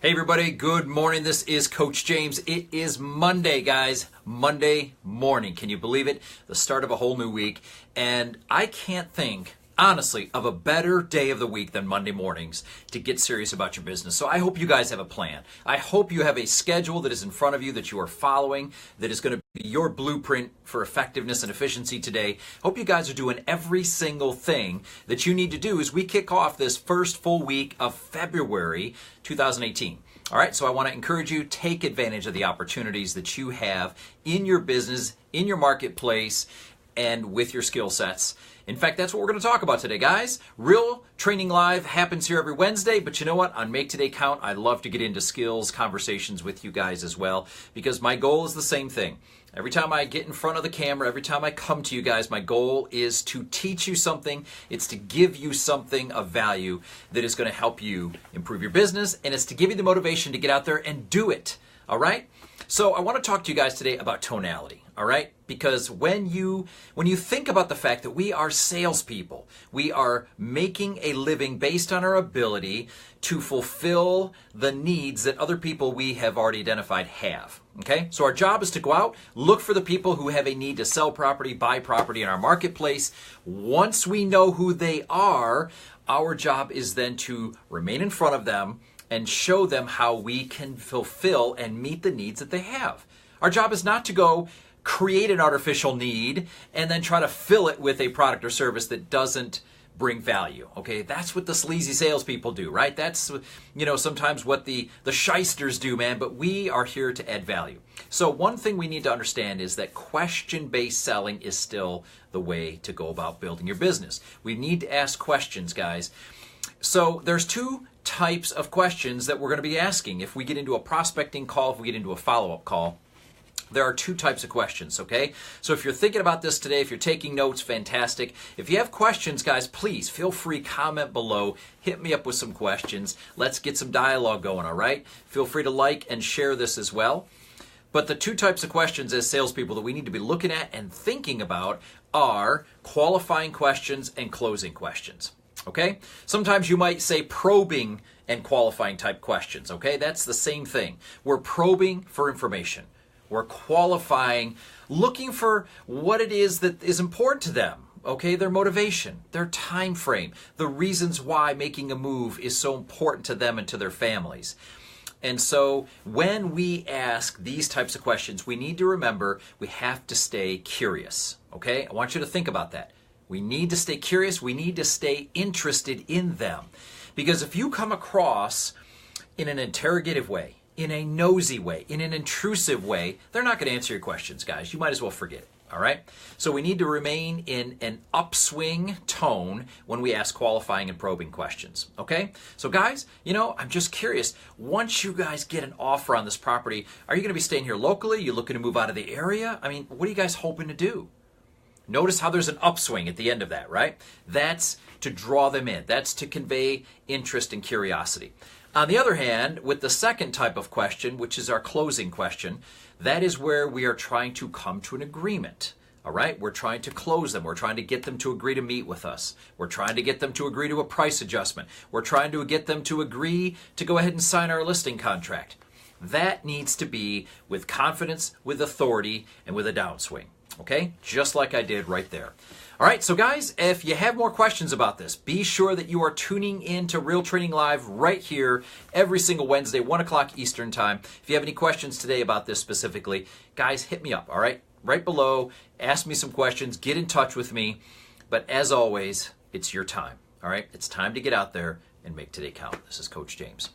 Hey everybody, good morning. This is Coach James. It is Monday, guys. Monday morning. Can you believe it? The start of a whole new week. And I can't think, honestly, of a better day of the week than Monday mornings to get serious about your business. So I hope you guys have a plan. I hope you have a schedule that is in front of you that you are following, that is going to be your blueprint for effectiveness and efficiency today. Hope you guys are doing every single thing that you need to do as we kick off this first full week of February 2018. All right, so I want to encourage you, take advantage of the opportunities that you have in your business, in your marketplace, and with your skill sets. In fact, that's what we're going to talk about today, guys. Real Training Live happens here every Wednesday, but you know what? On Make Today Count, I love to get into skills conversations with you guys as well, because my goal is the same thing. Every time I get in front of the camera, every time I come to you guys, my goal is to teach you something. It's to give you something of value that is going to help you improve your business, and it's to give you the motivation to get out there and do it. All right? So I want to talk to you guys today about tonality, all right? Because when you think about the fact that we are salespeople, we are making a living based on our ability to fulfill the needs that other people we have already identified have, okay? So our job is to go out, look for the people who have a need to sell property, buy property in our marketplace. Once we know who they are, our job is then to remain in front of them and show them how we can fulfill and meet the needs that they have. Our job is not to go create an artificial need and then try to fill it with a product or service that doesn't bring value. Okay, that's what the sleazy salespeople do, right? That's, sometimes what the shysters do, man, but we are here to add value. So one thing we need to understand is that question-based selling is still the way to go about building your business. We need to ask questions, guys. So there's two types of questions that we're going to be asking. If we get into a prospecting call, if we get into a follow-up call, there are two types of questions, okay? So if you're thinking about this today, if you're taking notes, fantastic. If you have questions, guys, please feel free, comment below, hit me up with some questions. Let's get some dialogue going, all right? Feel free to like and share this as well. But the two types of questions as salespeople that we need to be looking at and thinking about are qualifying questions and closing questions. Okay? Sometimes you might say probing and qualifying type questions. Okay? That's the same thing. We're probing for information. We're qualifying, looking for what it is that is important to them. Okay? Their motivation, their time frame, the reasons why making a move is so important to them and to their families. And so when we ask these types of questions, we need to remember we have to stay curious. Okay? I want you to think about that. We need to stay curious. We need to stay interested in them. Because if you come across in an interrogative way, in a nosy way, in an intrusive way, they're not going to answer your questions, guys. You might as well forget it. All right? So we need to remain in an upswing tone when we ask qualifying and probing questions. Okay? So guys, I'm just curious. Once you guys get an offer on this property, are you going to be staying here locally? Are you looking to move out of the area? I mean, what are you guys hoping to do? Notice how there's an upswing at the end of that, right? That's to draw them in. That's to convey interest and curiosity. On the other hand, with the second type of question, which is our closing question, that is where we are trying to come to an agreement. All right? We're trying to close them. We're trying to get them to agree to meet with us. We're trying to get them to agree to a price adjustment. We're trying to get them to agree to go ahead and sign our listing contract. That needs to be with confidence, with authority, and with a downswing. Okay, just like I did right there. All right, so guys, if you have more questions about this, be sure that you are tuning in to Real Training Live right here every single Wednesday, 1 o'clock Eastern Time. If you have any questions today about this specifically, guys, hit me up, all right? Right below, ask me some questions, get in touch with me. But as always, it's your time, all right? It's time to get out there and make today count. This is Coach James.